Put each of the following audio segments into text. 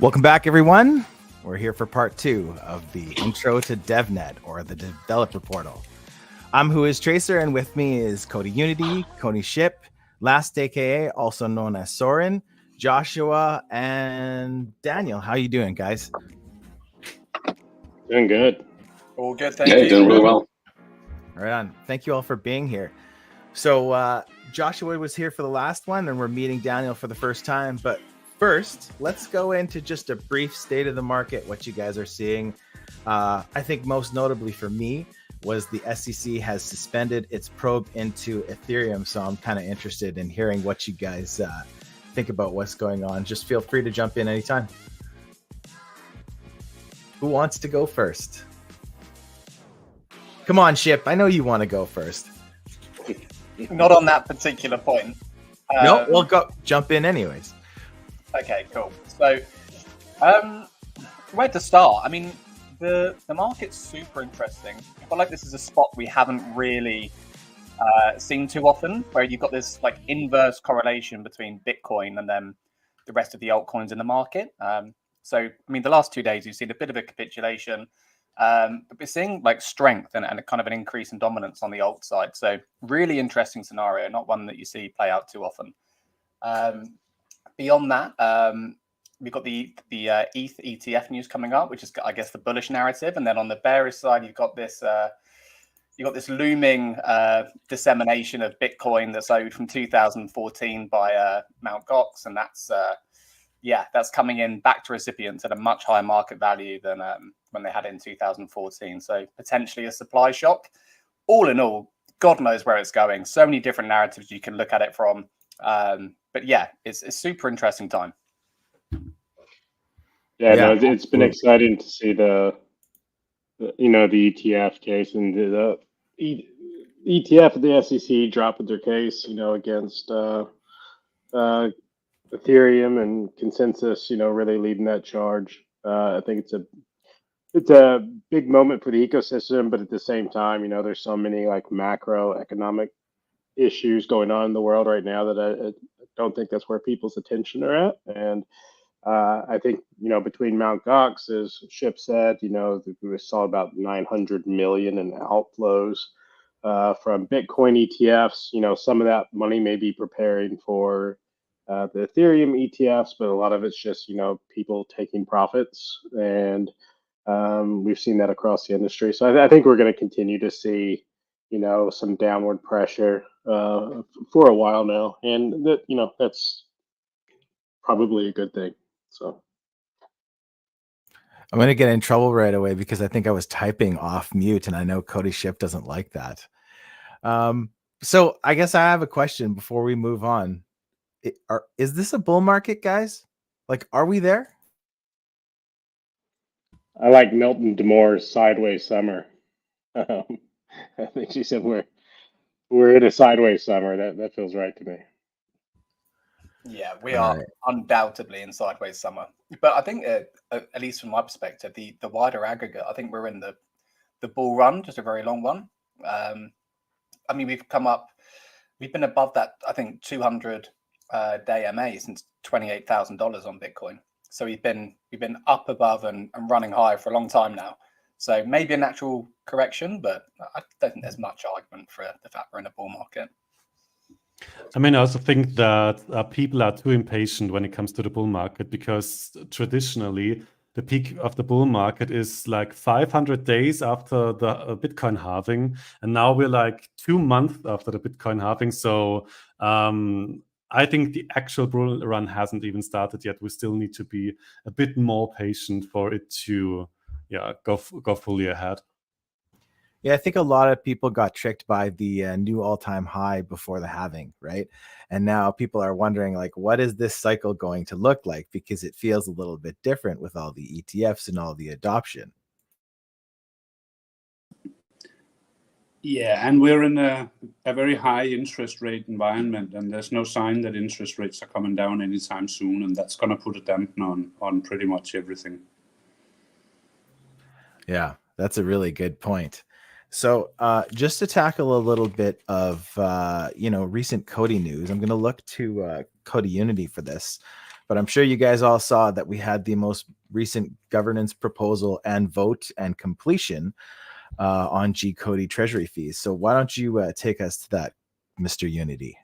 Welcome back, everyone. We're here for part 2 of the intro to Devnet, or the developer portal. I'm Who Is Tracer, and with me is COTI Unity, Coney Ship, Last AKA, also known as Soren, Joshua, and Daniel. How you doing, guys? Doing good. All good, thank you. Doing really well. Right on. Thank you all for being here. So Joshua was here for the last one, and we're meeting Daniel for the first time. But first, let's go into just a brief state of the market, what you guys are seeing. I think most notably for me was the SEC has suspended its probe into Ethereum. So I'm kind of interested in hearing what you guys think about what's going on. Just feel free to jump in anytime. Who wants to go first? Come on, Ship. I know you want to go first. Not on that particular point. No, we'll go jump in anyways. Okay, cool. So, where to start? I mean, the market's super interesting. I feel like this is a spot we haven't really seen too often, where you've got this like inverse correlation between Bitcoin and then the rest of the altcoins in the market. So, I mean, the last 2 days, you've seen a bit of a capitulation. But we're seeing like strength and a kind of an increase in dominance on the alt side. So really interesting scenario, not one that you see play out too often. Beyond that, we've got the ETH ETF news coming up, which is, I guess, the bullish narrative. And then on the bearish side, you've got this looming dissemination of Bitcoin that's owed from 2014 by Mt. Gox, and that's coming in back to recipients at a much higher market value than when they had it in 2014. So potentially a supply shock. All in all, God knows where it's going. So many different narratives you can look at it from. But yeah, it's a super interesting time. No, it's been exciting to see the ETF case and the ETF of the SEC dropping their case, against Ethereum and Consensus, really leading that charge. I think it's a big moment for the ecosystem, but at the same time, there's so many like macroeconomic issues going on in the world right now that I don't think that's where people's attention are at. And I think, between Mt. Gox, as Ship said, we saw about 900 million in outflows from Bitcoin ETFs. Some of that money may be preparing for the Ethereum ETFs, but a lot of it's just, people taking profits. And we've seen that across the industry. So I think we're going to continue to see, some downward pressure for a while now. And that's probably a good thing. So I'm going to get in trouble right away because I think I was typing off mute, and I know Cody Ship doesn't like that. So I guess I have a question before we move on. Is this a bull market, guys? Like, are we there? I like Milton DeMoore's Sideways Summer. I think she said we're in a sideways summer. That feels right to me. Yeah, we are undoubtedly in sideways summer. But I think, at least from my perspective, the wider aggregate, I think we're in the bull run, just a very long one. I mean, we've been above that, I think, 200 day MA since $28,000 on Bitcoin. So we've been up above and running high for a long time now. So maybe a natural correction, but I don't think there's much argument for the fact we're in a bull market. I mean, I also think that people are too impatient when it comes to the bull market, because traditionally the peak of the bull market is like 500 days after the Bitcoin halving. And now we're like 2 months after the Bitcoin halving. So I think the actual bull run hasn't even started yet. We still need to be a bit more patient for it to go fully ahead. Yeah, I think a lot of people got tricked by the new all-time high before the halving, right? And now people are wondering, like, what is this cycle going to look like? Because it feels a little bit different with all the ETFs and all the adoption. Yeah, and we're in a very high interest rate environment, and there's no sign that interest rates are coming down anytime soon, and that's going to put a dampener on pretty much everything. Yeah, that's a really good point. So just to tackle a little bit of, recent COTI news, I'm going to look to COTI Unity for this. but I'm sure you guys all saw that we had the most recent governance proposal and vote and completion on COTI treasury fees. So why don't you take us to that, Mr. Unity?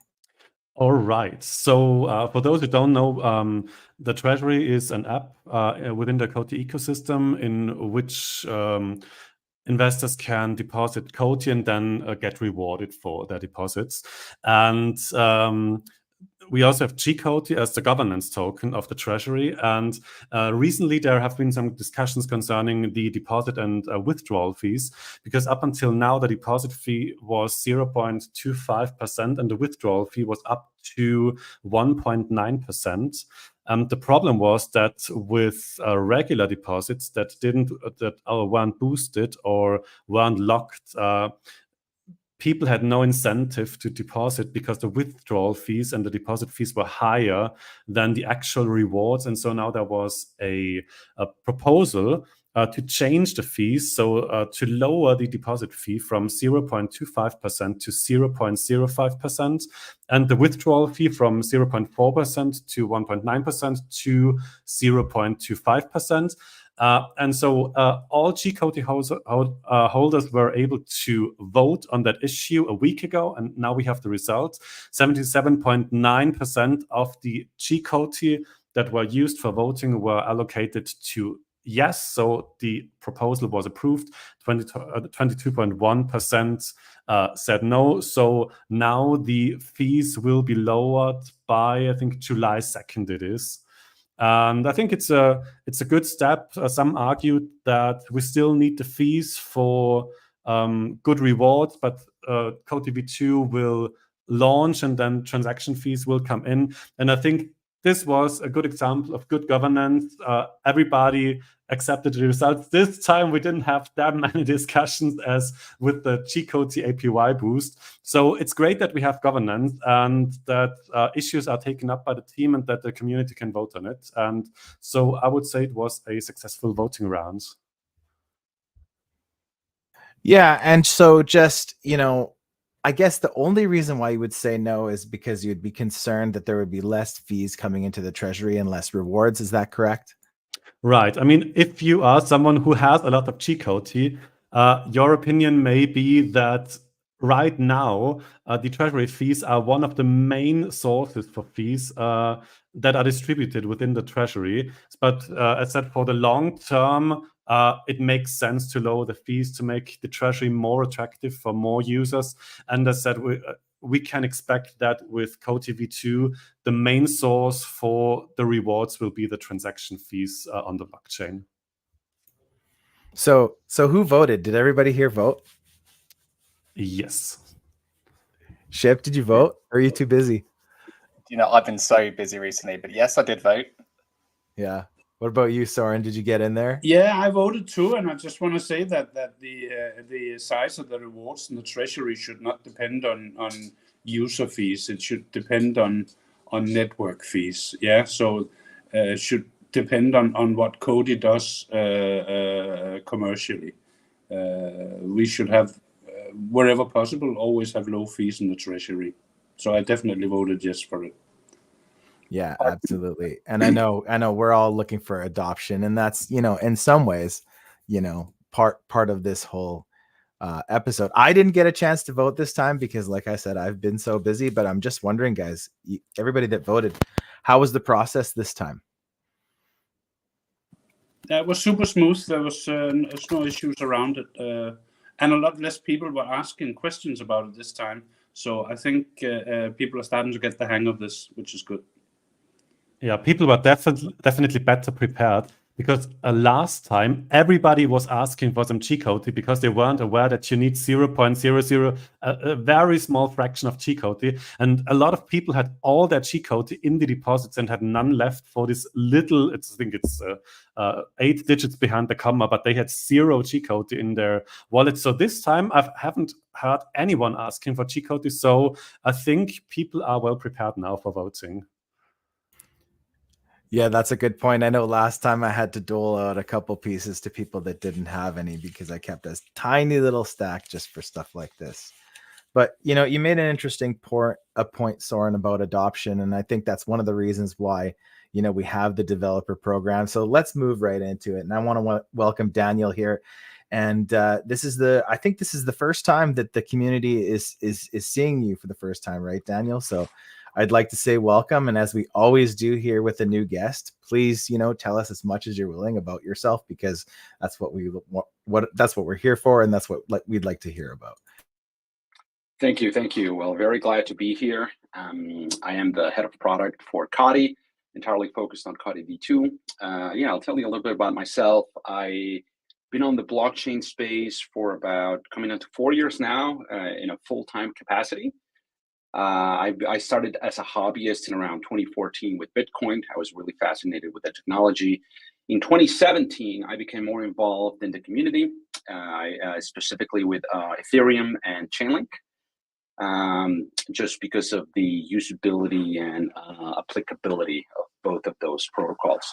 All right. So for those who don't know, the Treasury is an app within the COTI ecosystem in which investors can deposit COTI and then get rewarded for their deposits. And we also have COTI as the governance token of the Treasury. And recently there have been some discussions concerning the deposit and withdrawal fees, because up until now, the deposit fee was 0.25% and the withdrawal fee was up to 1.9%. The problem was that with regular deposits that weren't boosted or weren't locked, people had no incentive to deposit because the withdrawal fees and the deposit fees were higher than the actual rewards. And so now there was a proposal to change the fees, so to lower the deposit fee from 0.25% to 0.05%, and the withdrawal fee from 0.4% to 1.9% to 0.25%. And so all COTI holders were able to vote on that issue a week ago, and now we have the results. 77.9% of the COTI that were used for voting were allocated to yes, so the proposal was approved. 22.1% said no. So now the fees will be lowered by, I think, July 2nd it is. And I think it's a good step. Some argued that we still need the fees for good rewards, but COTI V2 will launch and then transaction fees will come in. And I think this was a good example of good governance. Everybody accepted the results. This time we didn't have that many discussions as with the COTI APY boost. So it's great that we have governance and that issues are taken up by the team and that the community can vote on it. And so I would say it was a successful voting round. Yeah, and so just, I guess the only reason why you would say no is because you'd be concerned that there would be less fees coming into the Treasury and less rewards. Is that correct? Right. I mean, if you are someone who has a lot of COTI, your opinion may be that right now, the Treasury fees are one of the main sources for fees that are distributed within the Treasury. But as said, for the long term, it makes sense to lower the fees to make the Treasury more attractive for more users. And as said, we can expect that with COTI V2, the main source for the rewards will be the transaction fees on the blockchain. So who voted? Did everybody here vote? Yes. Ship, did you vote? Or are you too busy? I've been so busy recently, but yes, I did vote. Yeah. What about you, Soren? Did you get in there? Yeah, I voted too, and I just want to say that the size of the rewards in the Treasury should not depend on user fees. It should depend on network fees. Yeah, so should depend on what COTI does commercially. We should have, wherever possible, always have low fees in the Treasury. So I definitely voted yes for it. Yeah, absolutely. And I know we're all looking for adoption, and that's, in some ways, part of this whole episode. I didn't get a chance to vote this time because, like I said, I've been so busy, but I'm just wondering, guys, everybody that voted, how was the process this time? It was super smooth. There was no issues around it. And a lot less people were asking questions about it this time. So I think people are starting to get the hang of this, which is good. Yeah, people were definitely better prepared because last time everybody was asking for some COTI because they weren't aware that you need 0.00, a very small fraction of COTI. And a lot of people had all their COTI in the deposits and had none left for this little, I think it's 8 digits behind the comma, but they had 0 COTI in their wallet. So this time I haven't heard anyone asking for COTI. So I think people are well prepared now for voting. Yeah, that's a good point. I know last time I had to dole out a couple pieces to people that didn't have any because I kept a tiny little stack just for stuff like this. But, you made an interesting point, Soren, about adoption. And I think that's one of the reasons why, we have the developer program. So let's move right into it. And I want to welcome Daniel here. And I think this is the first time that the community is seeing you for the first time, right, Daniel? So I'd like to say welcome. And as we always do here with a new guest, please, tell us as much as you're willing about yourself, because that's what that's what we're here for. And that's what we'd like to hear about. Thank you. Well, very glad to be here. I am the head of product for COTI, entirely focused on COTI V2. I'll tell you a little bit about myself. I've been on the blockchain space for about coming into 4 years now in a full-time capacity. I started as a hobbyist in around 2014 with Bitcoin. I was really fascinated with the technology. In 2017, I became more involved in the community, specifically with Ethereum and Chainlink, just because of the usability and applicability of both of those protocols.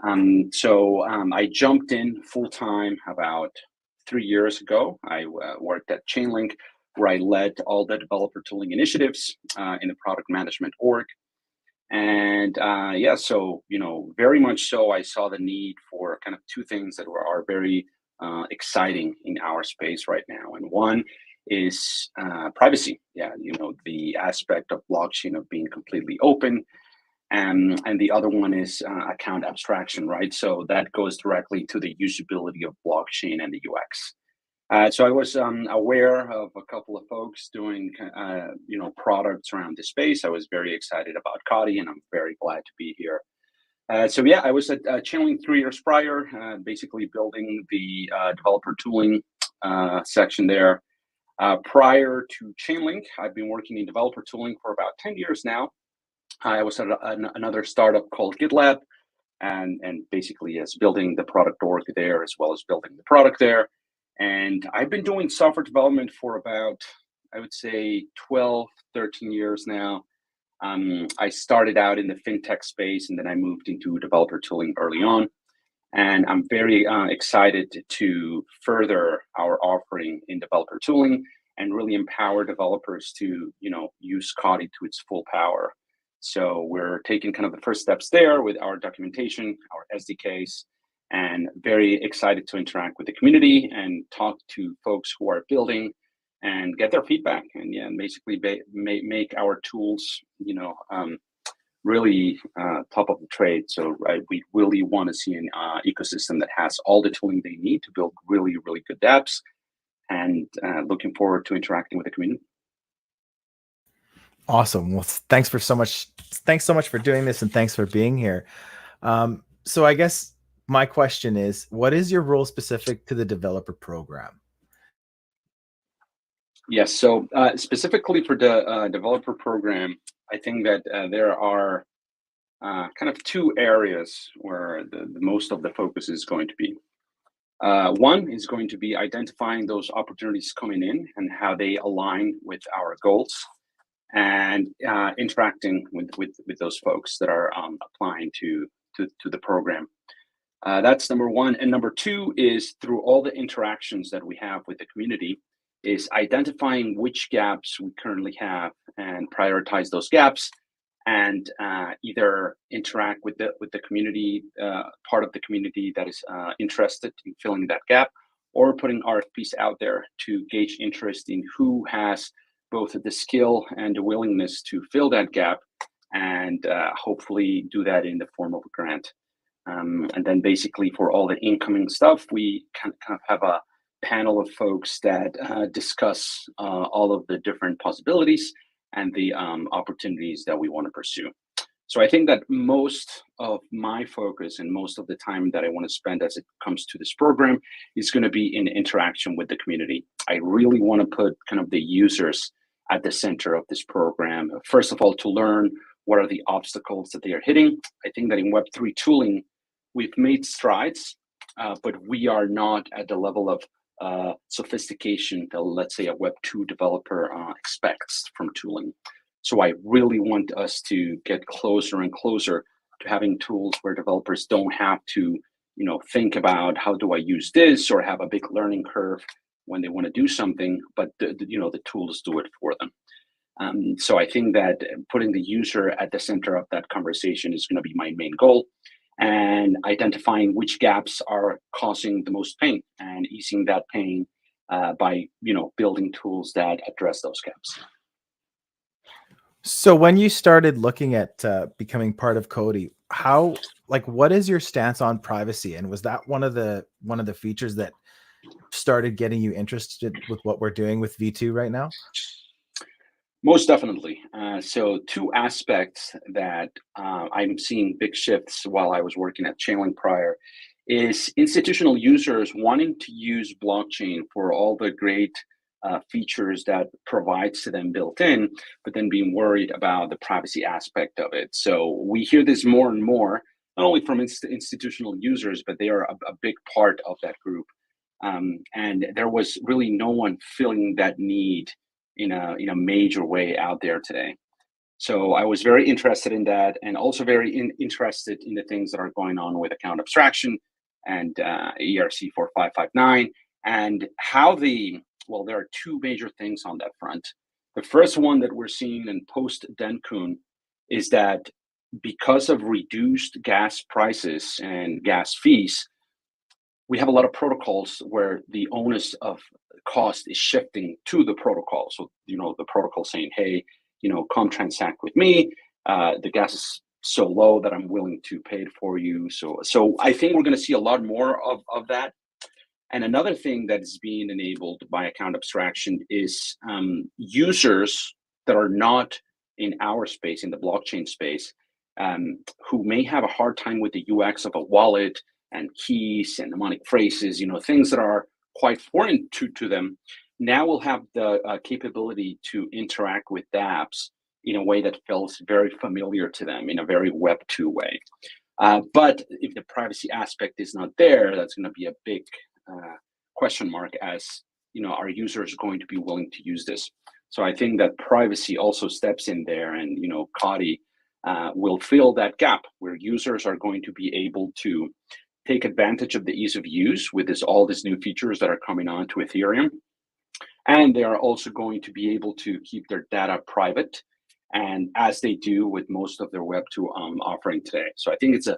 I jumped in full-time about 3 years ago. I worked at Chainlink, where I led all the developer tooling initiatives in the product management org. And very much so, I saw the need for kind of two things that are very exciting in our space right now. And one is privacy. The aspect of blockchain of being completely open. And the other one is account abstraction, right? So that goes directly to the usability of blockchain and the UX. So I was aware of a couple of folks doing, products around this space. I was very excited about COTI, and I'm very glad to be here. I was at Chainlink 3 years prior, basically building the developer tooling section there. Prior to Chainlink, I've been working in developer tooling for about 10 years now. I was at another startup called GitLab, and basically as building the product org there, as well as building the product there. And I've been doing software development for about, I would say, 12, 13 years now. I started out in the fintech space, and then I moved into developer tooling early on. And I'm very excited to further our offering in developer tooling and really empower developers to, use COTI to its full power. So we're taking kind of the first steps there with our documentation, our SDKs, and very excited to interact with the community and talk to folks who are building and get their feedback, and basically make our tools, really top of the trade. So we really want to see an ecosystem that has all the tooling they need to build really, really good dApps, and looking forward to interacting with the community. Awesome. Well, thanks so much for doing this, and thanks for being here. So I guess my question is, what is your role specific to the developer program? Yes, so specifically for the developer program, I think that there are kind of two areas where the most of the focus is going to be. One is going to be identifying those opportunities coming in and how they align with our goals, and interacting with those folks that are applying to the program. That's number one. And number two is, through all the interactions that we have with the community, is identifying which gaps we currently have and prioritize those gaps, and either interact with the community, part of the community that is interested in filling that gap, or putting RFPs out there to gauge interest in who has both the skill and the willingness to fill that gap, and hopefully do that in the form of a grant. And then basically for all the incoming stuff, we kind of have a panel of folks that discuss all of the different possibilities and the opportunities that we want to pursue. So I think that most of my focus and most of the time that I want to spend as it comes to this program is going to be in interaction with the community. I really want to put kind of the users at the center of this program. First of all, to learn what are the obstacles that they are hitting. I think that in Web3 tooling, we've made strides, but we are not at the level of sophistication that, let's say, a Web2 developer expects from tooling. So I really want us to get closer and closer to having tools where developers don't have to, think about how do I use this, or have a big learning curve when they want to do something, but the tools do it for them. So I think that putting the user at the center of that conversation is going to be my main goal, and identifying which gaps are causing the most pain and easing that pain by building tools that address those gaps. So when you started looking at becoming part of COTI, what is your stance on privacy? And was that one of the features that started getting you interested with what we're doing with V2 right now? Most definitely. So two aspects that I'm seeing big shifts while I was working at Chainlink prior is institutional users wanting to use blockchain for all the great features that provides to them built in, but then being worried about the privacy aspect of it. So we hear this more and more, not only from institutional users, but they are a big part of that group. And there was really no one filling that need in a major way out there today. So I was very interested in that, and also very interested in the things that are going on with account abstraction and ERC 4559, and how there are two major things on that front. The first one that we're seeing in post Dencun is that because of reduced gas prices and gas fees, we have a lot of protocols where the onus of cost is shifting to the protocol. So, the protocol saying, hey, come transact with me. The gas is so low that I'm willing to pay it for you. So I think we're going to see a lot more of that. And another thing that is being enabled by account abstraction is users that are not in our space, in the blockchain space, who may have a hard time with the UX of a wallet and keys and mnemonic phrases, things that are quite foreign to them, now will have the capability to interact with dApps in a way that feels very familiar to them, in a very Web 2 way. But if the privacy aspect is not there, that's going to be a big question mark, as are users going to be willing to use this? So I think that privacy also steps in there, and COTI will fill that gap where users are going to be able to take advantage of the ease of use with all these new features that are coming on to Ethereum. And they are also going to be able to keep their data private, and as they do with most of their Web2 offering today. So I think it's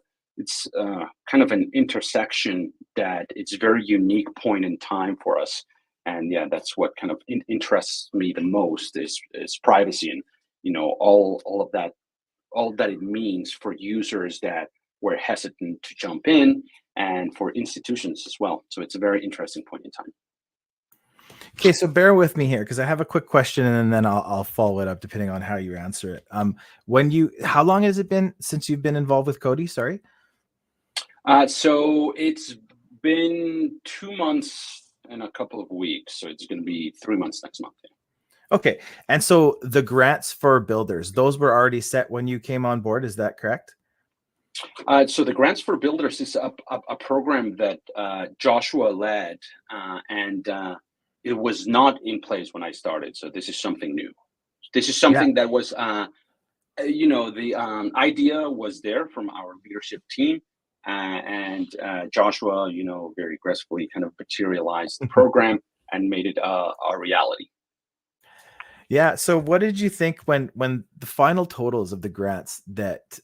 kind of an intersection that it's a very unique point in time for us. And yeah, that's what kind of interests me the most is privacy, and all that it means for users that were hesitant to jump in, and for institutions as well. So it's a very interesting point in time. Okay, so bear with me here because I have a quick question, and then I'll follow it up depending on how you answer it. How long has it been since you've been involved with COTI? Sorry. So it's been 2 months and a couple of weeks. So it's going to be 3 months next month. Yeah. Okay, and so the grants for builders, those were already set when you came on board. Is that correct? So the Grants for Builders is a program that Joshua led, and it was not in place when I started. So this is something new. This is something that was, the idea was there from our leadership team, and Joshua, very aggressively kind of materialized the program and made it a reality. Yeah. So what did you think when the final totals of the grants that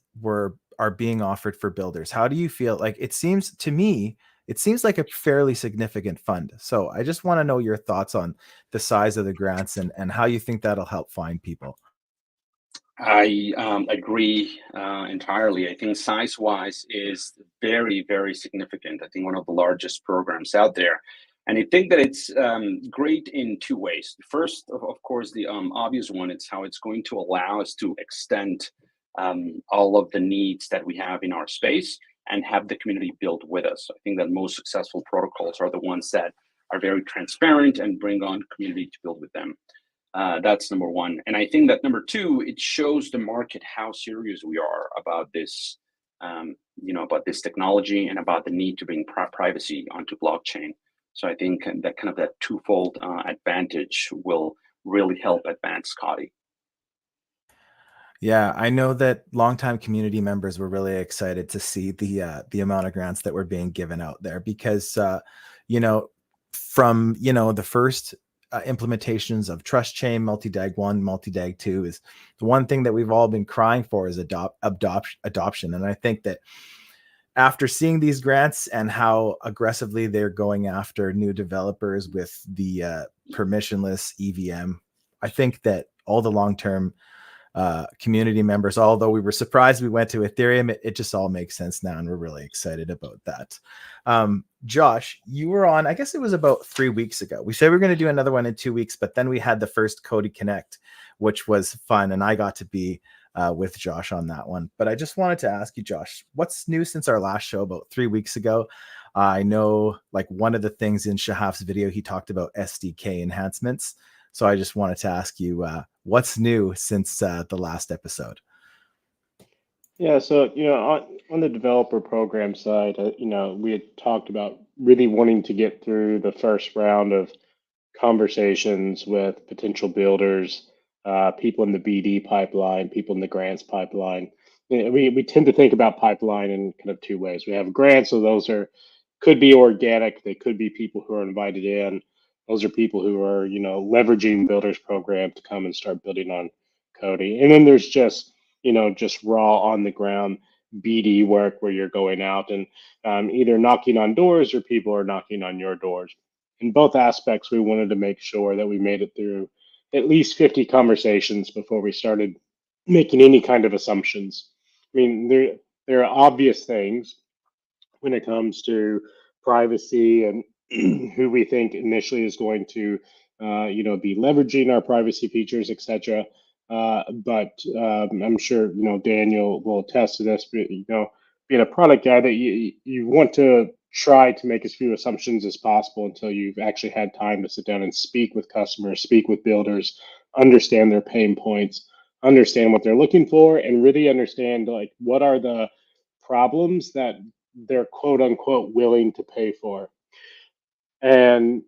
are being offered for builders? How do you feel? Like, it seems like a fairly significant fund. So I just want to know your thoughts on the size of the grants and how you think that'll help find people. I agree entirely. I think size-wise is very, very significant. I think one of the largest programs out there. And I think that it's great in two ways. First, of course, the obvious one, it's how it's going to allow us to extend all of the needs that we have in our space and have the community build with us. I think that most successful protocols are the ones that are very transparent and bring on community to build with them. That's number one. And I think that number two, it shows the market how serious we are about this, about this technology and about the need to bring privacy onto blockchain. So I think that twofold advantage will really help advance COTI. Yeah, I know that longtime community members were really excited to see the amount of grants that were being given out there because, from the first implementations of Trust Chain, Multi-DAG 1, Multi-DAG 2 is the one thing that we've all been crying for is adoption. And I think that after seeing these grants and how aggressively they're going after new developers with the permissionless EVM, I think that all the long-term community members, although we were surprised we went to Ethereum, it just all makes sense now, and we're really excited about that. Josh, you were on, I guess it was about 3 weeks ago. We said we were going to do another one in 2 weeks, but then we had the first COTI Connect, which was fun, and I got to be with Josh on that one. But I just wanted to ask you, Josh, what's new since our last show about 3 weeks ago? I know, like, one of the things in Shahaf's video, he talked about SDK enhancements. So I just wanted to ask you, what's new since the last episode? Yeah, so on the developer program side, we had talked about really wanting to get through the first round of conversations with potential builders, people in the BD pipeline, people in the grants pipeline. We tend to think about pipeline in kind of two ways. We have grants, so those could be organic. They could be people who are invited in. Those are people who are, leveraging builders program to come and start building on COTI. And then there's just raw on the ground BD work where you're going out and either knocking on doors or people are knocking on your doors. In both aspects, we wanted to make sure that we made it through at least 50 conversations before we started making any kind of assumptions. I mean, there are obvious things when it comes to privacy and who we think initially is going to, be leveraging our privacy features, etc. But I'm sure Daniel will attest to this. But, being a product guy, that you want to try to make as few assumptions as possible until you've actually had time to sit down and speak with customers, speak with builders, understand their pain points, understand what they're looking for, and really understand like what are the problems that they're quote unquote willing to pay for. And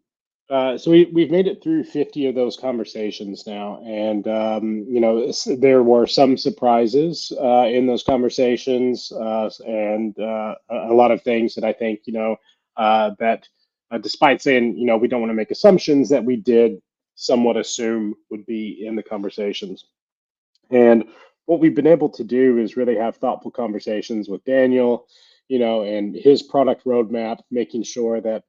so we've made it through 50 of those conversations now, and there were some surprises in those conversations, and a lot of things that I think that despite saying we don't want to make assumptions, that we did somewhat assume would be in the conversations. And what we've been able to do is really have thoughtful conversations with Daniel, and his product roadmap, making sure that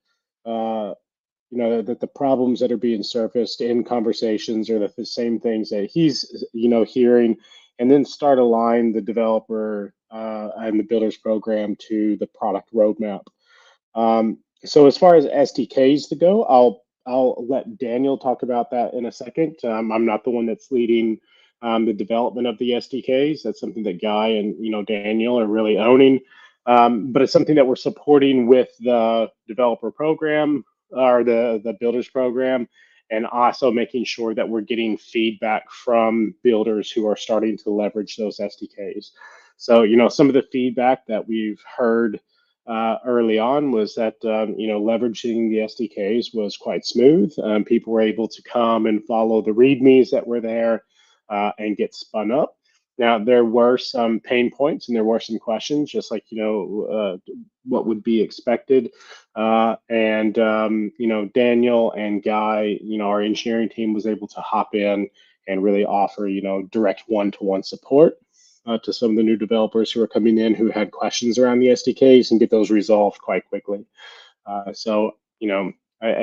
that the problems that are being surfaced in conversations are the same things that he's hearing, and then start align the developer and the builders program to the product roadmap. So as far as SDKs to go, I'll let Daniel talk about that in a second. I'm not the one that's leading the development of the SDKs. That's something that Guy and Daniel are really owning. But it's something that we're supporting with the developer program or the builders program, and also making sure that we're getting feedback from builders who are starting to leverage those SDKs. So, some of the feedback that we've heard early on was that, leveraging the SDKs was quite smooth. People were able to come and follow the READMEs that were there and get spun up. Now, there were some pain points and there were some questions, just like, what would be expected. Daniel and Guy, our engineering team was able to hop in and really offer, direct one-to-one support to some of the new developers who are coming in who had questions around the SDKs and get those resolved quite quickly. I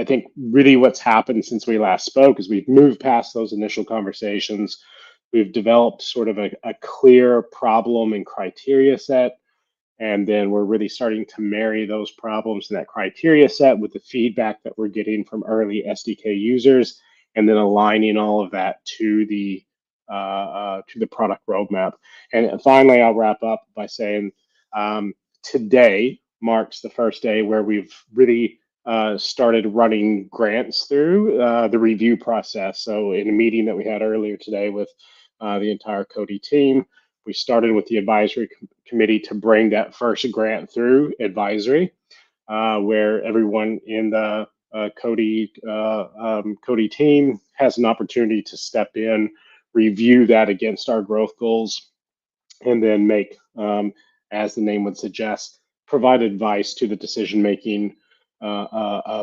think really what's happened since we last spoke is we've moved past those initial conversations. We've developed sort of a clear problem and criteria set, and then we're really starting to marry those problems and that criteria set with the feedback that we're getting from early SDK users, and then aligning all of that to the product roadmap. And finally, I'll wrap up by saying today marks the first day where we've really started running grants through the review process. So in a meeting that we had earlier today with the entire COTI team, we started with the advisory committee to bring that first grant through advisory, where everyone in the COTI team has an opportunity to step in, review that against our growth goals, and then make, as the name would suggest, provide advice to the decision-making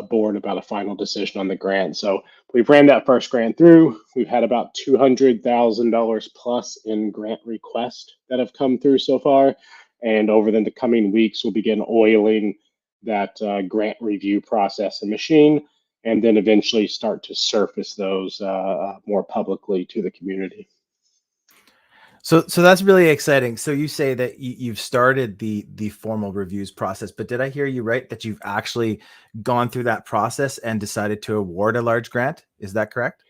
board about a final decision on the grant. So we've ran that first grant through. We've had about $200,000 plus in grant requests that have come through so far. And over the coming weeks, we'll begin oiling that grant review process and machine, and then eventually start to surface those more publicly to the community. So that's really exciting. So you say that you've started the formal reviews process, but did I hear you right that you've actually gone through that process and decided to award a large grant? Is that correct?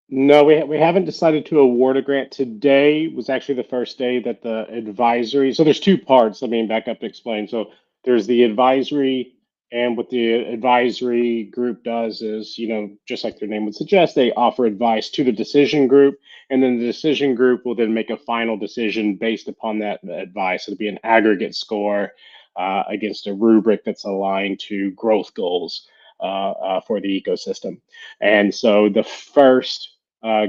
No, we haven't decided to award a grant. Today was actually the first day that the advisory. So there's two parts. Let me back up and explain. So there's the advisory, and what the advisory group does is, just like their name would suggest, they offer advice to the decision group, and then the decision group will then make a final decision based upon that advice. It'll be an aggregate score against a rubric that's aligned to growth goals for the ecosystem. And so the first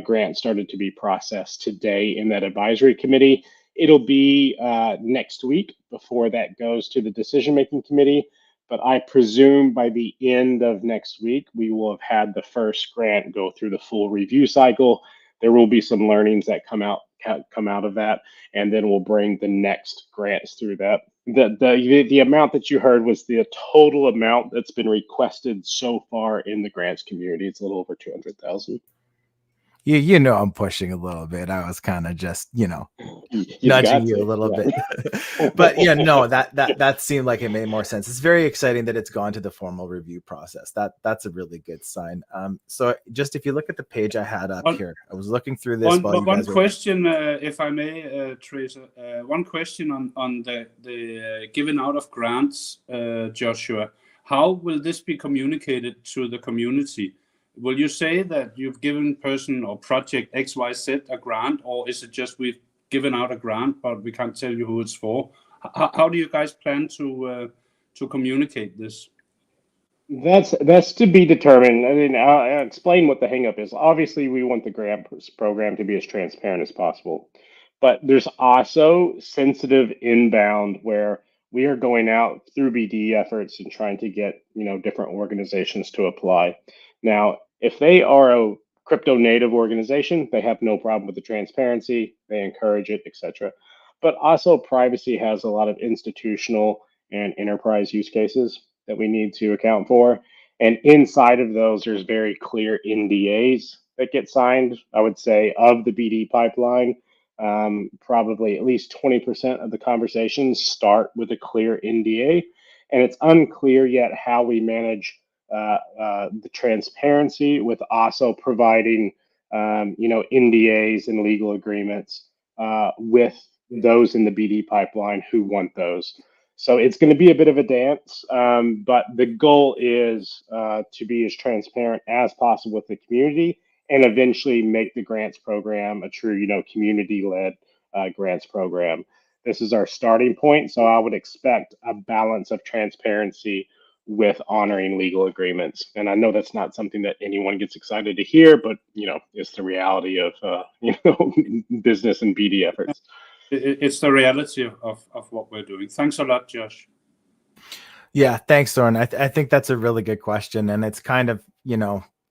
grant started to be processed today in that advisory committee. It'll be next week before that goes to the decision-making committee. But I presume by the end of next week, we will have had the first grant go through the full review cycle. There will be some learnings that come out of that, and then we'll bring the next grants through that. The amount that you heard was the total amount that's been requested so far in the grants community. It's a little over 200,000. You know I'm pushing a little bit. I was kind of just You've nudging got you to, a little yeah. bit. But yeah, no, that seemed like it made more sense. It's very exciting that it's gone to the formal review process. That's a really good sign. So just if you look at the page I had up here, I was looking through this while you guys one question, if I may, Teresa. One question on the giving out of grants, Joshua. How will this be communicated to the community? Will you say that you've given person or project XYZ a grant, or is it just we've given out a grant, but we can't tell you who it's for? How do you guys plan to communicate this? That's to be determined. I mean, I'll explain what the hangup is. Obviously, we want the grant program to be as transparent as possible, but there's also sensitive inbound where we are going out through BD efforts and trying to get different organizations to apply. Now, if they are a crypto native organization, they have no problem with the transparency. They encourage it, etc. But also, privacy has a lot of institutional and enterprise use cases that we need to account for. And inside of those, there's very clear NDAs that get signed. I would say of the BD pipeline, probably at least 20% of the conversations start with a clear NDA. And it's unclear yet how we manage the transparency with also providing, NDAs and legal agreements with those in the BD pipeline who want those. So it's going to be a bit of a dance, but the goal is to be as transparent as possible with the community and eventually make the grants program a true, community-led grants program. This is our starting point, so I would expect a balance of transparency with honoring legal agreements. And I know that's not something that anyone gets excited to hear, but it's the reality of business and BD efforts. It's the reality of what we're doing. Thanks a lot, Josh. Yeah, thanks, Soren. I think that's a really good question, and it's kind of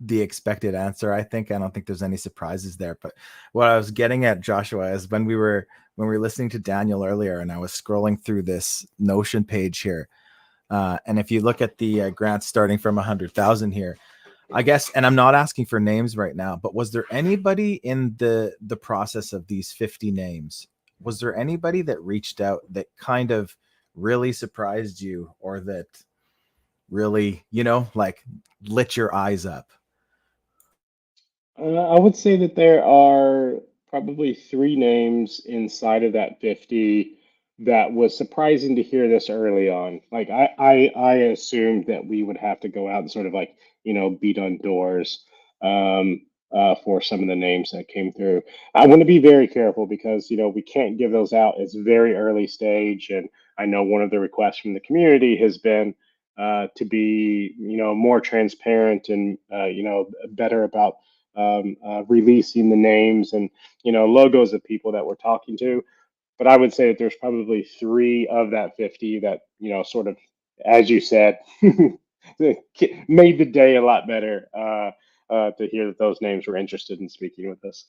the expected answer. I don't think there's any surprises there. But what I was getting at, Joshua, is when we were listening to Daniel earlier, and I was scrolling through this Notion page here, and if you look at the grants starting from 100,000 here, I guess, and I'm not asking for names right now, but was there anybody in the process of these 50 names? Was there anybody that reached out that kind of really surprised you, or that really, like lit your eyes up? I would say that there are probably 3 names inside of that 50 that was surprising to hear this early on. Like I assumed that we would have to go out and sort of like, beat on doors for some of the names that came through. I want to be very careful because, we can't give those out. It's very early stage. And I know one of the requests from the community has been to be, more transparent and, better about releasing the names and logos of people that we're talking to. But I would say that there's probably 3 of that 50 that sort of, as you said, made the day a lot better to hear that those names were interested in speaking with us.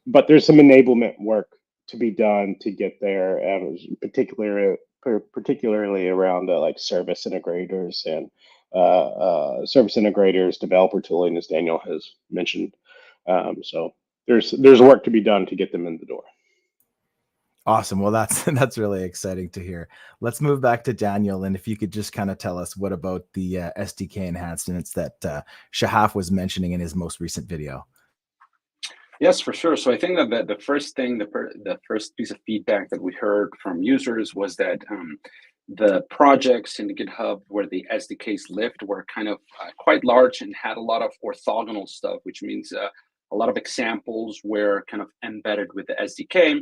But there's some enablement work to be done to get there, particularly around like service integrators and developer tooling, as Daniel has mentioned. So there's work to be done to get them in the door. Awesome. Well, that's really exciting to hear. Let's move back to Daniel, and if you could just kind of tell us what about the SDK enhancements that Shahaf was mentioning in his most recent video. Yes, for sure. So I think that the first thing, the first piece of feedback that we heard from users was that the projects in GitHub where the SDKs lived were kind of quite large and had a lot of orthogonal stuff, which means a lot of examples were kind of embedded with the SDK.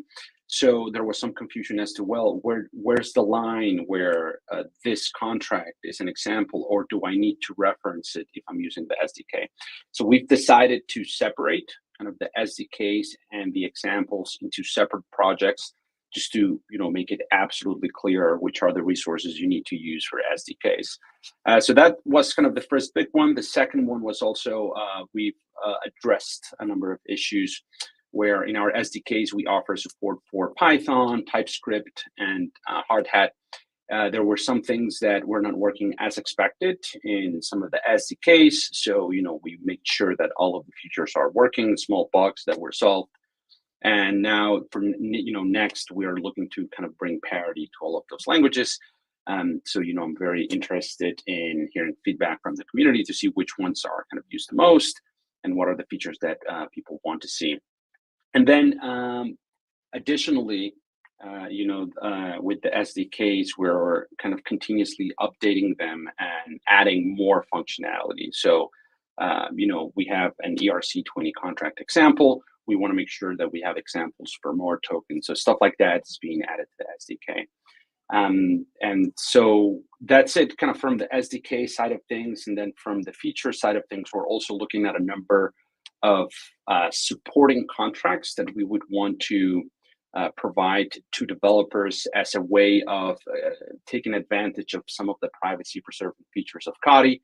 So there was some confusion as to, well, where's the line where this contract is an example, or do I need to reference it if I'm using the SDK? So we've decided to separate kind of the SDKs and the examples into separate projects, just to make it absolutely clear which are the resources you need to use for SDKs. So that was kind of the first big one. The second one was also we've addressed a number of issues where in our SDKs we offer support for Python, TypeScript, and Hard Hat. There were some things that were not working as expected in some of the SDKs. So, we made sure that all of the features are working, small bugs that were solved. And now for, next, we're looking to kind of bring parity to all of those languages. So, I'm very interested in hearing feedback from the community to see which ones are kind of used the most and what are the features that people want to see. And then additionally, with the SDKs, we're kind of continuously updating them and adding more functionality. So, we have an ERC20 contract example. We want to make sure that we have examples for more tokens. So stuff like that is being added to the SDK. And so that's it kind of from the SDK side of things. And then from the feature side of things, we're also looking at a number of supporting contracts that we would want to provide to developers as a way of taking advantage of some of the privacy preserving features of COTI.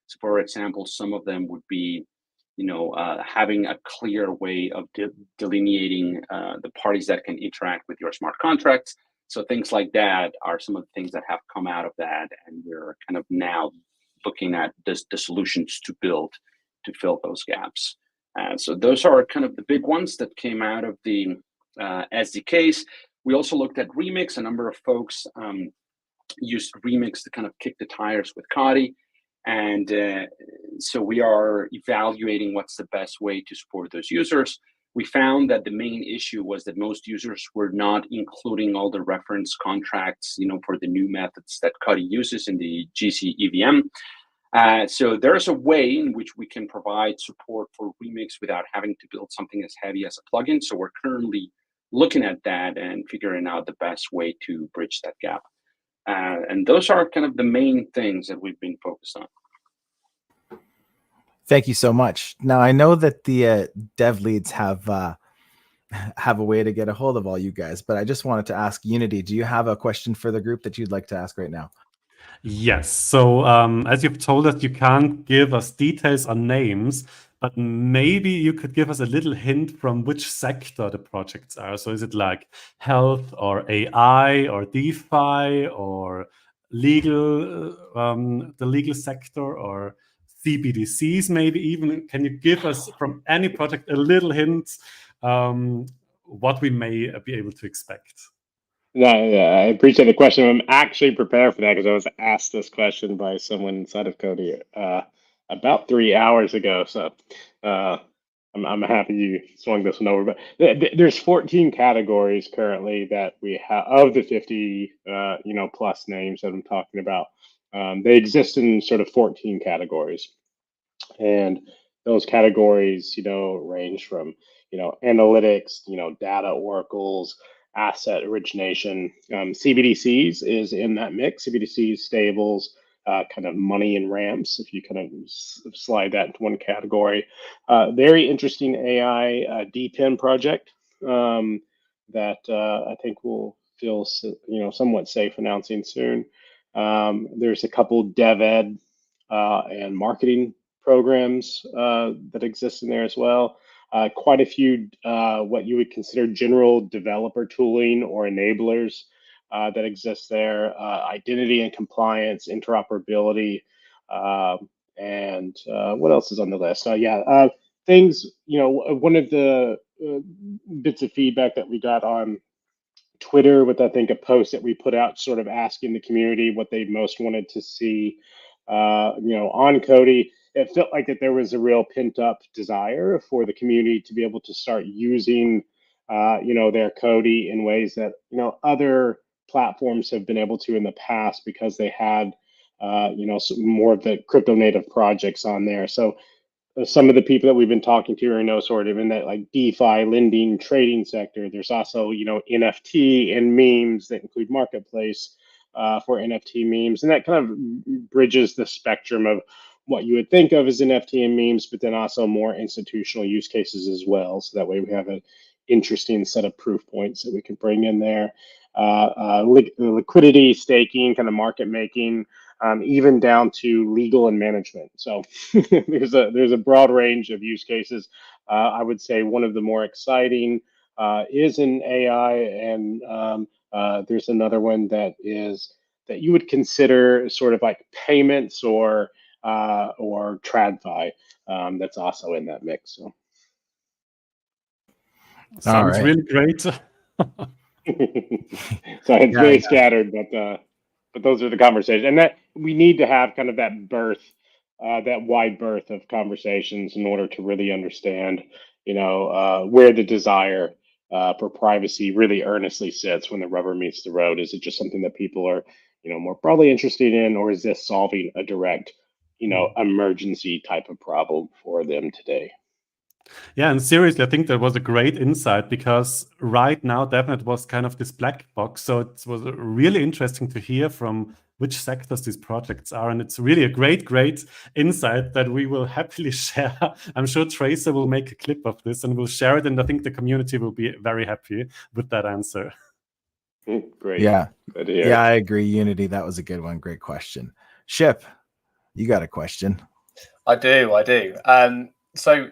So for example, some of them would be, having a clear way of delineating the parties that can interact with your smart contracts. So things like that are some of the things that have come out of that. And we're kind of now looking at the solutions to build to fill those gaps. So those are kind of the big ones that came out of the SDKs. We also looked at Remix. A number of folks used Remix to kind of kick the tires with COTI. And so we are evaluating what's the best way to support those users. We found that the main issue was that most users were not including all the reference contracts, for the new methods that COTI uses in the GC EVM. So there's a way in which we can provide support for Remix without having to build something as heavy as a plugin. So we're currently looking at that and figuring out the best way to bridge that gap. And those are kind of the main things that we've been focused on. Thank you so much. Now, I know that the dev leads have a way to get a hold of all you guys, but I just wanted to ask Unity, do you have a question for the group that you'd like to ask right now? Yes. So as you've told us, you can't give us details on names, but maybe you could give us a little hint from which sector the projects are. So is it like health or AI or DeFi or legal, the legal sector, or CBDCs maybe even? Can you give us from any project a little hint what we may be able to expect? Yeah, I appreciate the question. I'm actually prepared for that because I was asked this question by someone inside of COTI about 3 hours ago. So I'm happy you swung this one over. But there's 14 categories currently that we have of the 50 plus names that I'm talking about. They exist in sort of 14 categories, and those categories range from analytics, data oracles, asset origination. CBDCs is in that mix. CBDCs, stables, kind of money and ramps, if you kind of slide that into one category. Very interesting AI DPIN project that I think we'll feel somewhat safe announcing soon. There's a couple dev ed and marketing programs that exist in there as well. Quite a few what you would consider general developer tooling or enablers that exist there. Identity and compliance, interoperability, and what else is on the list? Things, one of the bits of feedback that we got on Twitter with, I think, a post that we put out sort of asking the community what they most wanted to see, on COTI. It felt like that there was a real pent up desire for the community to be able to start using, their COTI in ways that, other platforms have been able to in the past because they had, some more of the crypto native projects on there. So some of the people that we've been talking to are, sort of in that like DeFi lending trading sector. There's also, NFT and memes that include marketplace for NFT memes, and that kind of bridges the spectrum of what you would think of as NFT and memes, but then also more institutional use cases as well. So that way we have an interesting set of proof points that we can bring in there. Liquidity, staking, kind of market making, even down to legal and management. So there's a broad range of use cases. I would say one of the more exciting is in AI, and there's another one that you would consider sort of like payments or TradFi. That's also in that mix. So. Sounds really great. So it's very scattered, but those are the conversations, and that we need to have kind of that wide berth of conversations in order to really understand, where the desire for privacy really earnestly sits when the rubber meets the road. Is it just something that people are, more broadly interested in, or is this solving a direct, emergency type of problem for them today? Yeah, and seriously, I think that was a great insight, because right now Devnet was kind of this black box. So it was really interesting to hear from which sectors these projects are. And it's really a great insight that we will happily share. I'm sure Tracer will make a clip of this and will share it. And I think the community will be very happy with that answer. Great. Yeah. Good to hear. Yeah, I agree. Unity, that was a good one. Great question. Ship, you got a question? I do. So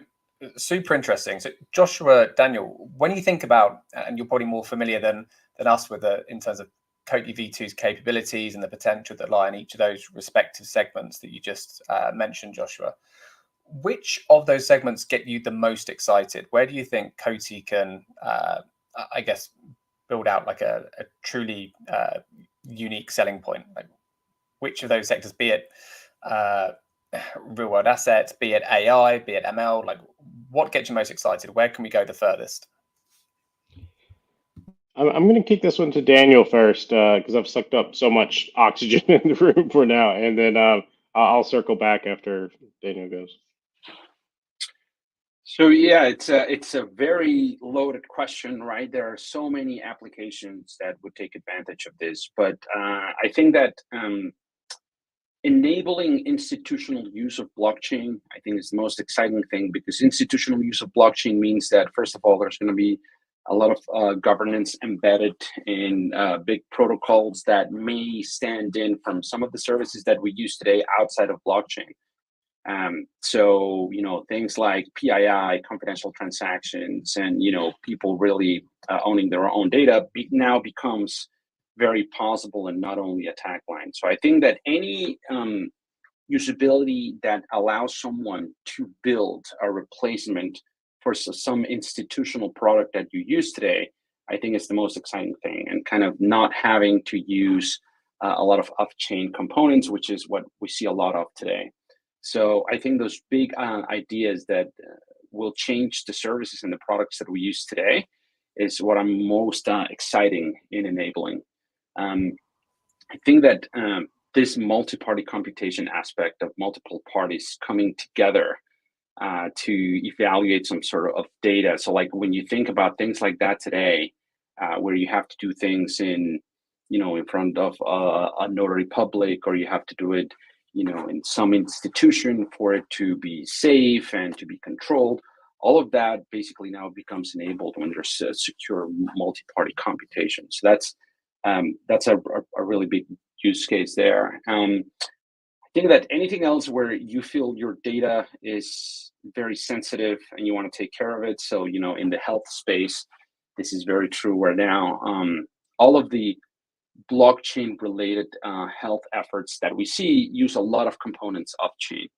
super interesting. So Joshua, Daniel, when you think about, and you're probably more familiar than us with in terms of COTI V2's capabilities and the potential that lie in each of those respective segments that you just mentioned, Joshua, which of those segments get you the most excited? Where do you think COTI can, I guess, build out like a truly unique selling point? Like, which of those sectors, be it real world assets, be it AI, be it ML, like what gets you most excited? Where can we go the furthest? I'm going to kick this one to Daniel first, because I've sucked up so much oxygen in the room for now, and then I'll circle back after Daniel goes. So yeah, it's a very loaded question, right? There are so many applications that would take advantage of this, but I think that enabling institutional use of blockchain, I think, is the most exciting thing, because institutional use of blockchain means that, first of all, there's going to be a lot of governance embedded in big protocols that may stand in from some of the services that we use today outside of blockchain. So, things like PII, confidential transactions, and, people really owning their own data now becomes very possible and not only attack line. So I think that any usability that allows someone to build a replacement for some institutional product that you use today, I think is the most exciting thing, and kind of not having to use a lot of off-chain components, which is what we see a lot of today. So I think those big ideas that will change the services and the products that we use today is what I'm most exciting in enabling. I think that this multi-party computation aspect of multiple parties coming together to evaluate some sort of data. So like when you think about things like that today, where you have to do things in front of a notary public, or you have to do it, in some institution for it to be safe and to be controlled, all of that basically now becomes enabled when there's secure multi-party computation. So that's a really big use case there. I think that anything else where you feel your data is very sensitive and you want to take care of it. So, in the health space, this is very true right now. All of the blockchain related health efforts that we see use a lot of components off chain.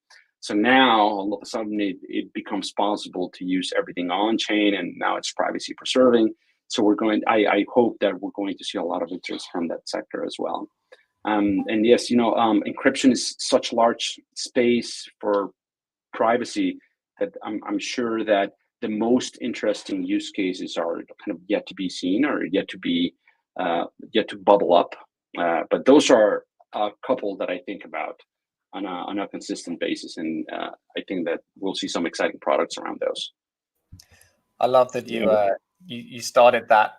So now all of a sudden it becomes possible to use everything on chain, and now it's privacy preserving. So I hope that we're going to see a lot of interest from that sector as well. And yes, encryption is such large space for privacy that I'm sure that the most interesting use cases are kind of yet to be seen or yet to bubble up. But those are a couple that I think about on a consistent basis, and I think that we'll see some exciting products around those. I love that you started that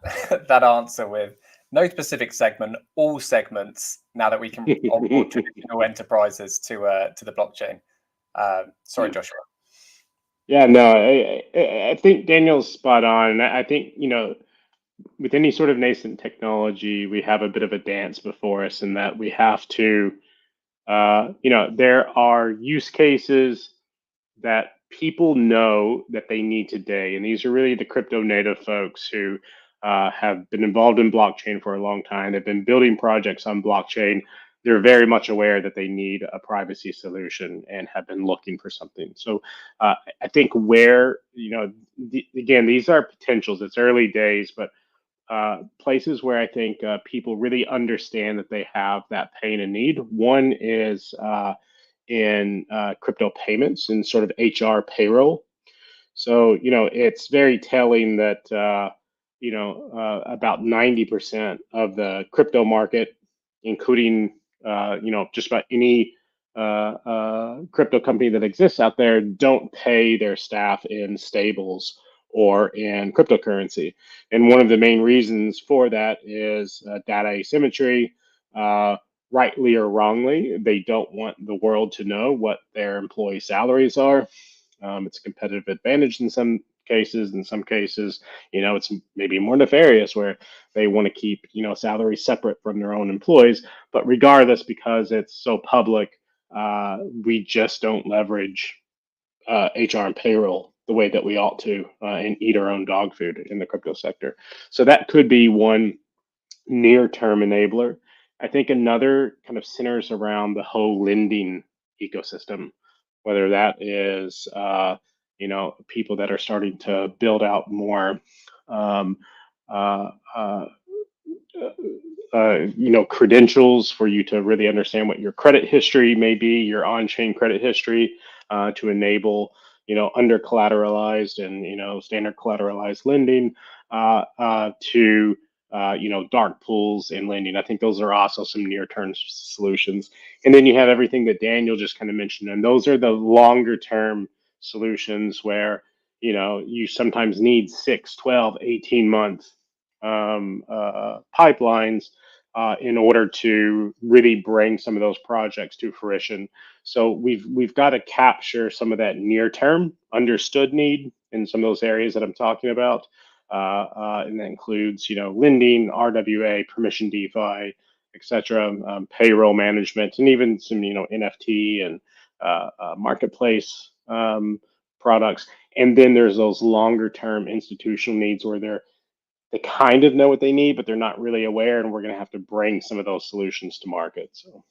that answer with no specific segment, all segments. Now that we can onboard traditional enterprises to the blockchain. Sorry, Joshua. Yeah, no, I think Daniel's spot on. I think, with any sort of nascent technology, we have a bit of a dance before us in that we have to, there are use cases that people know that they need today. And these are really the crypto native folks who have been involved in blockchain for a long time. They've been building projects on blockchain. They're very much aware that they need a privacy solution and have been looking for something. So I think where, again, these are potentials. It's early days, but places where I think people really understand that they have that pain and need. One is in crypto payments and sort of HR payroll. So, it's very telling that, about 90% of the crypto market, including, just about any crypto company that exists out there, don't pay their staff in stables or in cryptocurrency. And one of the main reasons for that is data asymmetry. Rightly or wrongly, they don't want the world to know what their employee salaries are. It's a competitive advantage in some cases. In some cases, it's maybe more nefarious where they want to keep, salaries separate from their own employees. But regardless, because it's so public, we just don't leverage HR and payroll the way that we ought to and eat our own dog food in the crypto sector. So that could be one near-term enabler. I think another kind of centers around the whole lending ecosystem, whether that is, people that are starting to build out more, credentials for you to really understand what your credit history may be, your on-chain credit history, to enable, under collateralized and, standard collateralized lending, to dark pools and lending. I think those are also some near-term solutions. And then you have everything that Daniel just kind of mentioned, and those are the longer-term solutions where, you sometimes need 6, 12, 18 months pipelines in order to really bring some of those projects to fruition. So we've got to capture some of that near-term understood need in some of those areas that I'm talking about. And that includes, lending, RWA, permission DeFi, etc., payroll management, and even some, NFT and marketplace products. And then there's those longer term institutional needs where they kind of know what they need, but they're not really aware, and we're going to have to bring some of those solutions to market. So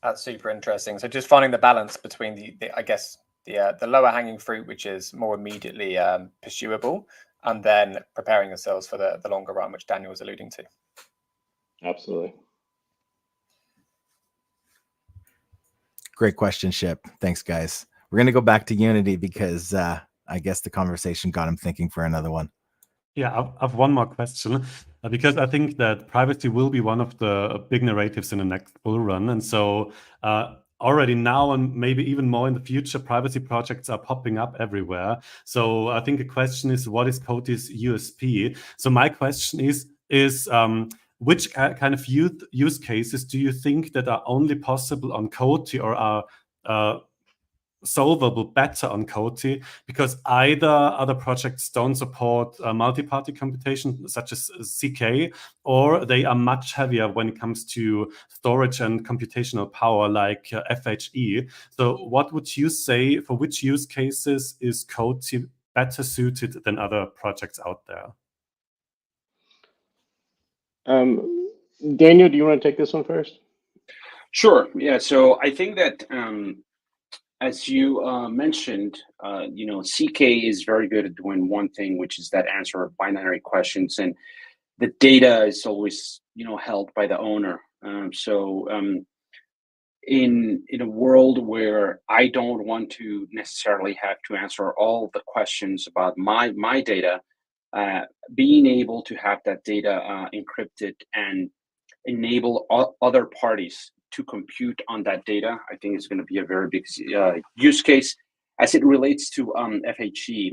that's super interesting. So just finding the balance between the lower hanging fruit, which is more immediately pursuable, and then preparing yourselves for the longer run, which Daniel was alluding to. Absolutely. Great question, Ship. Thanks, guys. We're going to go back to Unity because I guess the conversation got him thinking for another one. Yeah, I've one more question because I think that privacy will be one of the big narratives in the next bull run. And so already now and maybe even more in the future, privacy projects are popping up everywhere. So I think the question is, what is COTI's USP? So my question is which kind of use cases do you think that are only possible on COTI or are solvable better on COTI, because either other projects don't support multi-party computation such as CK, or they are much heavier when it comes to storage and computational power like FHE. So what would you say, for which use cases is COTI better suited than other projects out there? Daniel, do you want to take this one first? Sure. Yeah. So I think that as you mentioned, CK is very good at doing one thing, which is that answer binary questions, and the data is always held by the owner. In a world where I don't want to necessarily have to answer all the questions about my data, being able to have that data encrypted and enable other parties to compute on that data, I think is going to be a very big use case as it relates to FHE,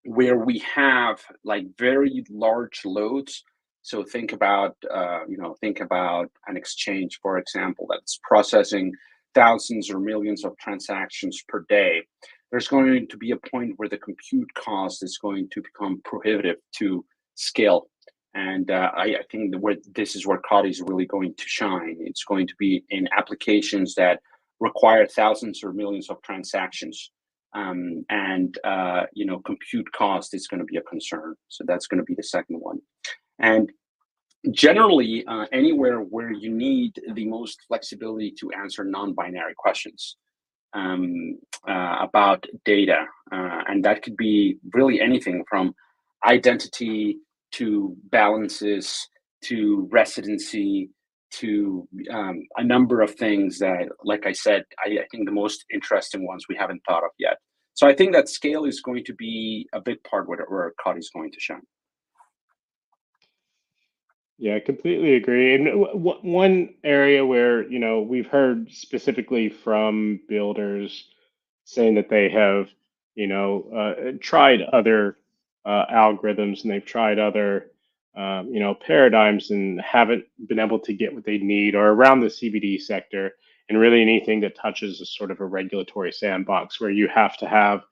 where we have like very large loads. So think about an exchange, for example, that's processing thousands or millions of transactions per day. There's going to be a point where the compute cost is going to become prohibitive to scale. And I think this is where COTI is really going to shine. It's going to be in applications that require thousands or millions of transactions. Compute cost is going to be a concern. So that's going to be the second one. And generally, anywhere where you need the most flexibility to answer non-binary questions about data. And that could be really anything from identity to balances to residency to a number of things that, like I said, I think the most interesting ones we haven't thought of yet. So I think that scale is going to be a big part where COTI is going to shine. Yeah, I completely agree. And one area where, we've heard specifically from builders saying that they have, tried other algorithms and they've tried other, paradigms and haven't been able to get what they need, or around the CBD sector, and really anything that touches a sort of a regulatory sandbox where you have to have,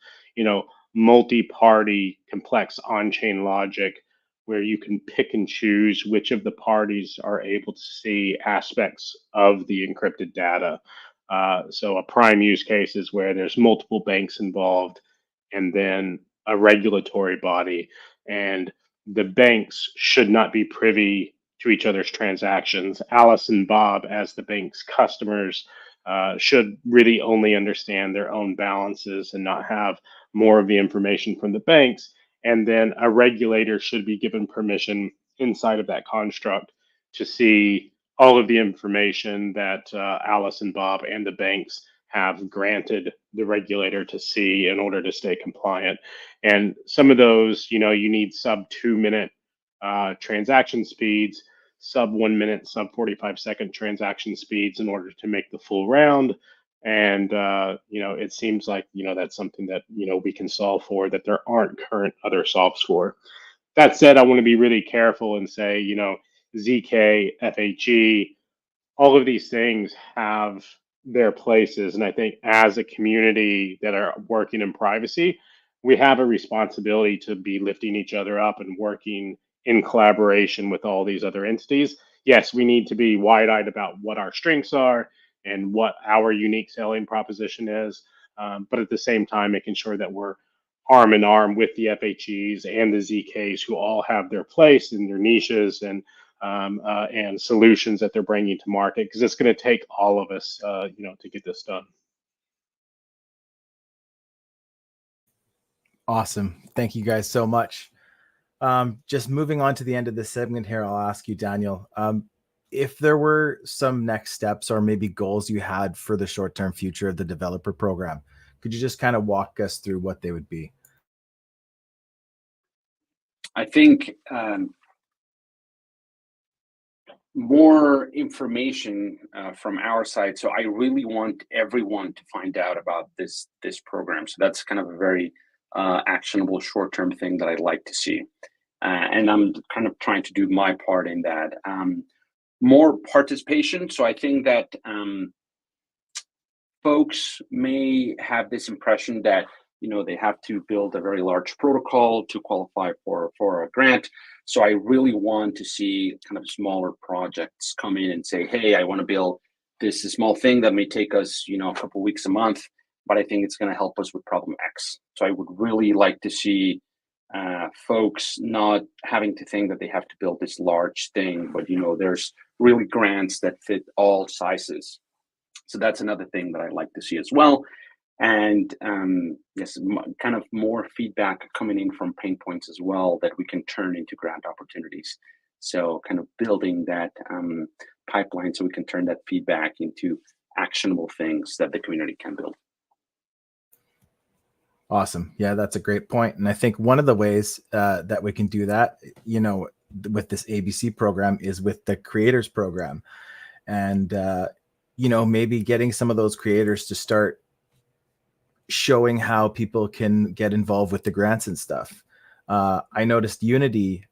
multi-party complex on-chain logic where you can pick and choose which of the parties are able to see aspects of the encrypted data. So a prime use case is where there's multiple banks involved and then a regulatory body, and the banks should not be privy to each other's transactions. Alice and Bob, as the bank's customers, should really only understand their own balances and not have more of the information from the banks. And then a regulator should be given permission inside of that construct to see all of the information that Alice and Bob and the banks have granted the regulator to see in order to stay compliant. And some of those, you need sub 2-minute transaction speeds, sub 1 minute, sub 45-second transaction speeds in order to make the full round. And it seems like that's something that we can solve for, that there aren't current other solves for. That said, I want to be really careful and say ZK, FHE, all of these things have their places, and I think as a community that are working in privacy, we have a responsibility to be lifting each other up and working in collaboration with all these other entities. Yes, we need to be wide-eyed about what our strengths are and what our unique selling proposition is. But at the same time, making sure that we're arm in arm with the FHEs and the ZKs, who all have their place in their niches and solutions that they're bringing to market, because it's going to take all of us, to get this done. Awesome. Thank you guys so much. Just moving on to the end of this segment here, I'll ask you, Daniel, if there were some next steps or maybe goals you had for the short-term future of the developer program, could you just kind of walk us through what they would be? I think more information from our side. So I really want everyone to find out about this program. So that's kind of a very actionable short-term thing that I'd like to see. And I'm kind of trying to do my part in that. More participation. So I think that folks may have this impression that they have to build a very large protocol to qualify for a grant. So I really want to see kind of smaller projects come in and say, hey, I want to build this small thing that may take us a couple weeks, a month, but I think it's going to help us with problem X. So I would really like to see folks not having to think that they have to build this large thing, but there's really grants that fit all sizes. So that's another thing that I'd like to see as well. And yes, kind of more feedback coming in from pain points as well that we can turn into grant opportunities. So kind of building that pipeline so we can turn that feedback into actionable things that the community can build. Awesome. Yeah, that's a great point. And I think one of the ways that we can do that, with this ABC program is with the creators program. And, maybe getting some of those creators to start showing how people can get involved with the grants and stuff. I noticed Unity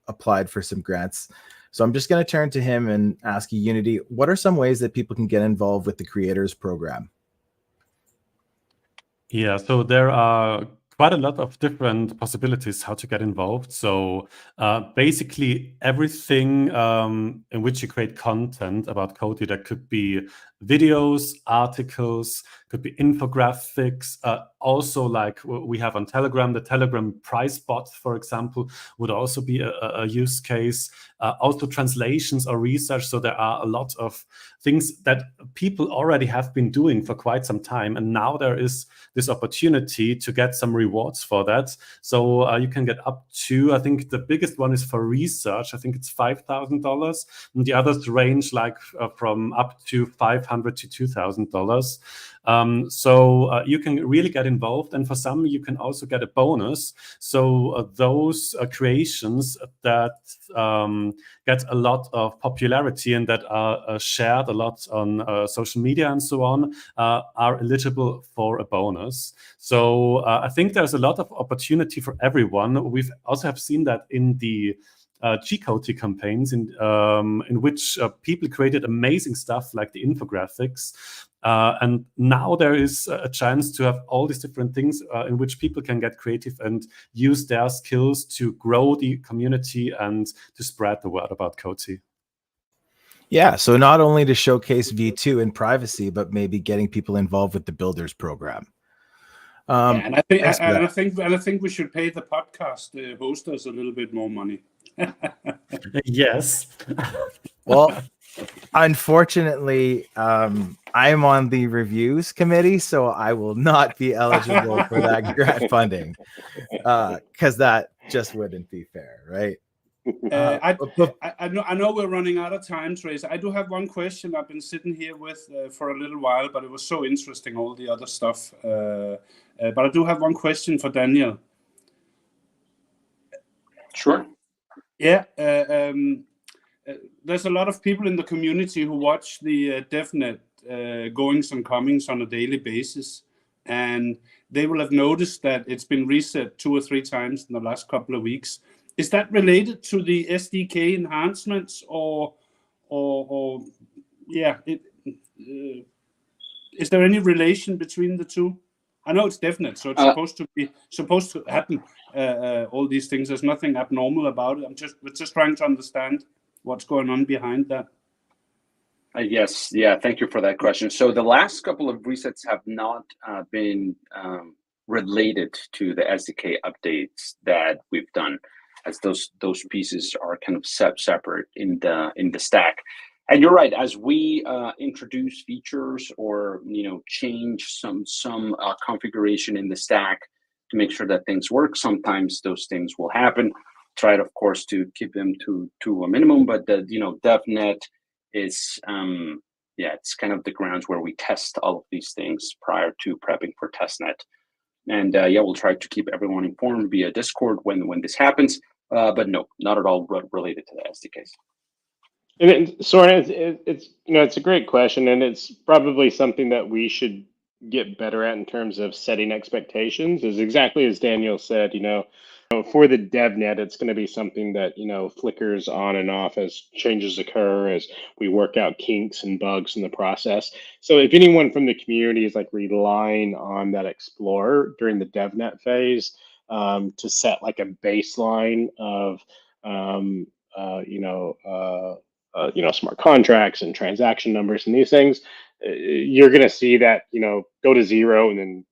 applied for some grants. So I'm just going to turn to him and ask you, Unity, what are some ways that people can get involved with the creators program? Yeah, so there are quite a lot of different possibilities how to get involved. So basically everything in which you create content about COTI, that could be videos, articles, could be infographics. Also, like we have on Telegram, the Telegram price bot, for example, would also be a use case. Also translations or research. So there are a lot of things that people already have been doing for quite some time. And now there is this opportunity to get some rewards for that. So you can get up to, I think the biggest one is for research. I think it's $5,000. And the others range like from up to $500 to $2,000. So you can really get involved, and for some you can also get a bonus. So those creations that get a lot of popularity and that are shared a lot on social media and so on are eligible for a bonus. So I think there's a lot of opportunity for everyone. We've also have seen that in the COTI campaigns in which people created amazing stuff like the infographics. And now there is a chance to have all these different things in which people can get creative and use their skills to grow the community and to spread the word about COTI. Yeah, so not only to showcase V2 in privacy, but maybe getting people involved with the Builders program. And I think we should pay the podcast hosters a little bit more money. Yes. Well, unfortunately, I'm on the reviews committee, so I will not be eligible for that grant funding because that just wouldn't be fair, right? I know we're running out of time, Trace. I do have one question I've been sitting here with for a little while, but it was so interesting, all the other stuff. But I do have one question for Daniel. Sure. Yeah. There's a lot of people in the community who watch the Devnet goings and comings on a daily basis, and they will have noticed that it's been reset 2 or 3 times in the last couple of weeks. Is that related to the SDK enhancements, or yeah? Is there any relation between the two? I know it's Devnet, so it's supposed to happen. All these things. There's nothing abnormal about it. We're just trying to understand what's going on behind that. Yes, yeah. Thank you for that question. So the last couple of resets have not been related to the SDK updates that we've done, as those pieces are kind of separate in the stack. And you're right, as we introduce features or change some configuration in the stack to make sure that things work, sometimes those things will happen. Try, of course, to keep them to a minimum, but the Devnet is it's kind of the grounds where we test all of these things prior to prepping for testnet. And we'll try to keep everyone informed via Discord when this happens. But no, not at all related to the SDKs. And Soren, it's a great question, and it's probably something that we should get better at in terms of setting expectations. Is exactly as Daniel said. for the DevNet, it's going to be something that, flickers on and off as changes occur, as we work out kinks and bugs in the process. So if anyone from the community is like relying on that Explorer during the DevNet phase to set like a baseline of, smart contracts and transaction numbers and these things, you're going to see that, go to zero and then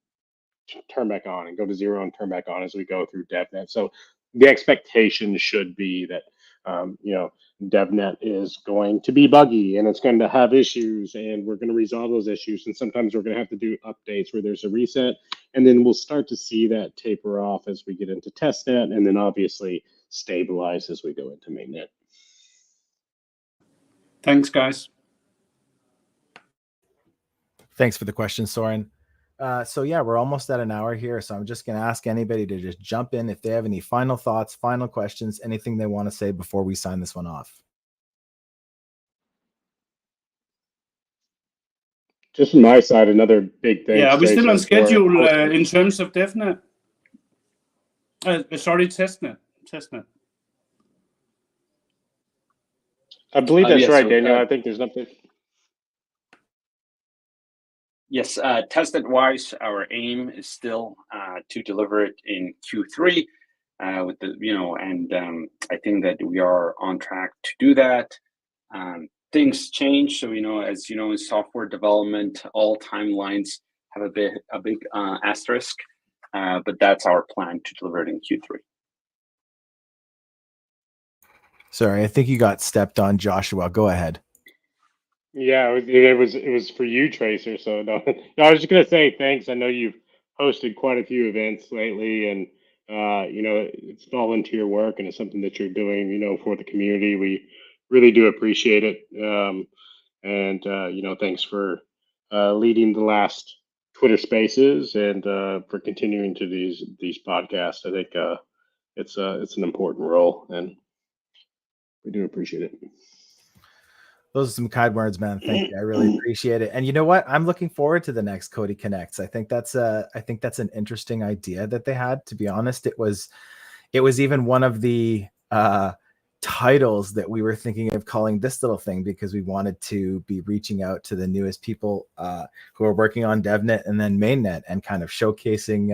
turn back on, and go to zero and turn back on as we go through DevNet. So the expectation should be that DevNet is going to be buggy and it's going to have issues, and we're going to resolve those issues. And sometimes we're going to have to do updates where there's a reset, and then we'll start to see that taper off as we get into testnet, and then obviously stabilize as we go into mainnet. Thanks, guys. Thanks for the question, Soren. So yeah, we're almost at an hour here. So I'm just going to ask anybody to just jump in if they have any final thoughts, final questions, anything they want to say before we sign this one off. Just from my side, another big thing. Yeah, are we still on schedule in terms of DevNet? Testnet. I believe that's right, so, Daniel. I think there's nothing. Yes, testnet-wise, our aim is still to deliver it in Q3 with the, and I think that we are on track to do that. Things change, so as you know, in software development, all timelines have a big asterisk, but that's our plan to deliver it in Q3. Sorry, I think you got stepped on, Joshua. Go ahead. Yeah, it was for you, Tracer. So no, I was just gonna say thanks. I know you've hosted quite a few events lately, and it's volunteer work and it's something that you're doing, for the community. We really do appreciate it. Thanks for leading the last Twitter Spaces and for continuing to these podcasts. I think it's an important role, and we do appreciate it. Those are some kind words, man. Thank you. I really appreciate it. And you know what? I'm looking forward to the next COTI Connects. I think that's an interesting idea that they had. To be honest, it was even one of the titles that we were thinking of calling this little thing, because we wanted to be reaching out to the newest people who are working on DevNet and then mainnet, and kind of showcasing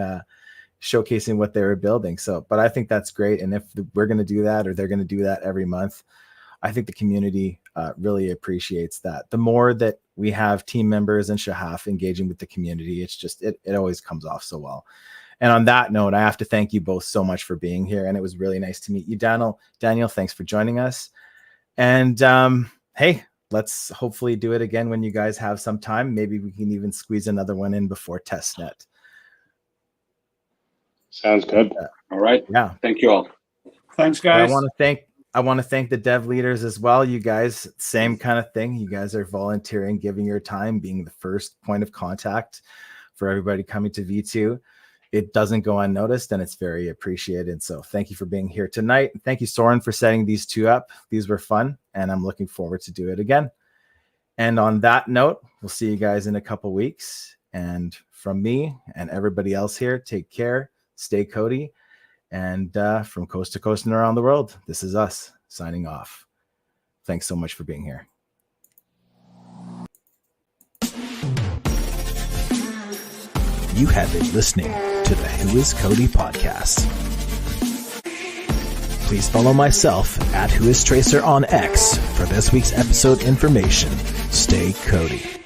what they were building. So, but I think that's great. And if we're going to do that, or they're going to do that every month, I think the community really appreciates that. The more that we have team members and Shahaf engaging with the community, it's just, it always comes off so well. And on that note, I have to thank you both so much for being here. And it was really nice to meet you, Daniel. Thanks for joining us. And hey, let's hopefully do it again when you guys have some time. Maybe we can even squeeze another one in before testnet. Sounds good. All right. Yeah. Thank you all. Thanks, guys. I want to thank the dev leaders as well. You guys, same kind of thing. You guys are volunteering, giving your time, being the first point of contact for everybody coming to V2. It doesn't go unnoticed, and it's very appreciated. So thank you for being here tonight. Thank you, Soren, for setting these two up. These were fun, and I'm looking forward to do it again. And on that note, we'll see you guys in a couple weeks. And from me and everybody else here, take care, stay COTI. And from coast to coast and around the world, this is us signing off. Thanks so much for being here. You have been listening to the Who is COTI podcast. Please follow myself at Who is Tracer on X for this week's episode information. Stay COTI.